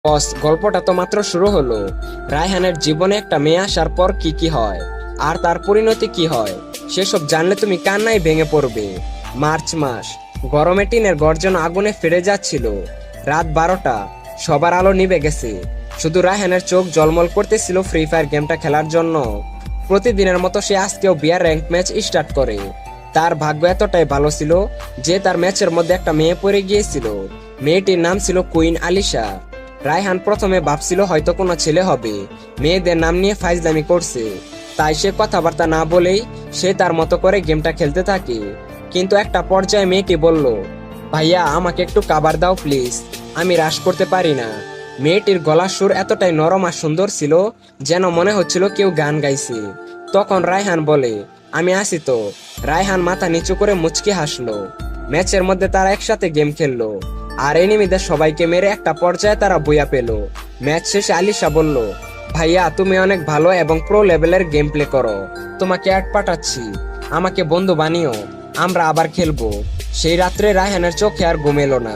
বস, গল্পটা তো মাত্র শুরু হলো। রায়হানের জীবনে একটা মেয়ে আসার পর কি কি হয় আর তার পরিণতি কি হয় সেসব জানলে তুমি কান্নায় ভেঙে পড়বে। মার্চ মাস, গরমে টিনের গর্জন আগুনে ফিরে যাচ্ছিল। রাত 12টা, সবার আলো নিভে গেছে। শুধু রায়হানের চোখ জলমল করতেছিল ফ্রি ফায়ার গেমটা খেলার জন্য। প্রতিদিনের মতো সে আজকেও বিয়ার র্যাঙ্ক ম্যাচ স্টার্ট করে। তার ভাগ্য এতটাই ভালো ছিল যে তার ম্যাচের মধ্যে একটা মেয়ে পড়ে গিয়েছিল। মেয়েটির নাম ছিল কুইন আলিশা। রায়হান প্রথমে ভাবছিল হয়তো কোনো ছেলে হবে, মেয়েদের নাম নিয়ে ফাইজলামি করছে। তাই সে কথাবার্তা না বলেই সে তার মতো করে গেমটা খেলতে থাকে। কিন্তু একটা পর্যায়ে মেয়েটি বলল, ভাইয়া আমাকে একটু কাবার দাও প্লিজ, আমি রাশ করতে পারি না। মেয়েটির গলার সুর এতটাই নরম আর সুন্দর ছিল যেন মনে হচ্ছিল কেউ গান গাইছে। তখন রায়হান বলে, আমি আসি তো। রায়হান মাথা নিচু করে মুচকি হাসলো। ম্যাচের মধ্যে তারা একসাথে গেম খেললো আর এনিমিদের সবাইকে মেরে একটা পর্যায়ে তারা বুয়া পেল। ম্যাচ শেষে আলিশা বলল, ভাইয়া তুমি অনেক ভালো এবং প্রো লেভেলের গেম প্লে করো, তোমাকে অ্যাড পাঠাচ্ছি, আমাকে বন্ধু বানিও, আমরা আবার খেলবো। সেই রাত্রে রায়হানের চোখে আর ঘুম এলো না।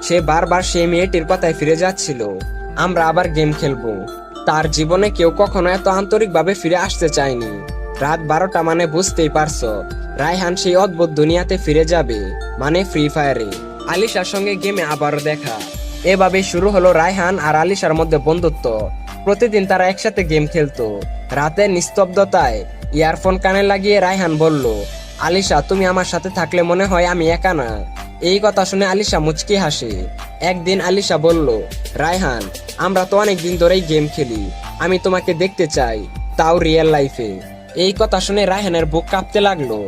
সে বারবার সেই মেয়েটির কথায় ফিরে যাচ্ছিল, আমরা আবার গেম খেলবো। তার জীবনে কেউ কখনো এত আন্তরিকভাবে ফিরে আসতে চায়নি। রাত 12টা মানে বুঝতেই পারছো, রায়হান সেই অদ্ভুত দুনিয়াতে ফিরে যাবে, মানে ফ্রি ফায়ারে। আলিশার সঙ্গে গেমে আবারও দেখা। এভাবেই শুরু হলো রায়হান আর আলিশার মধ্যে বন্ধুত্ব। প্রতিদিন তারা একসাথে গেম খেলতো। রাতের নিস্তব্ধতায় ইয়ারফোন কানে লাগিয়ে রায়হান বলল, আলিশা তুমি আমার সাথে থাকলে মনে হয় আমি একা না। এই কথা শুনে আলিশা মুচকি হাসে। একদিন আলিশা বলল, রায়হান আমরা তো অনেক দিন ধরেই গেম খেলি, আমি তোমাকে দেখতে চাই, তাও রিয়েল লাইফে। এই কথা শুনে রায়হানের বুক কাঁপতে লাগলো।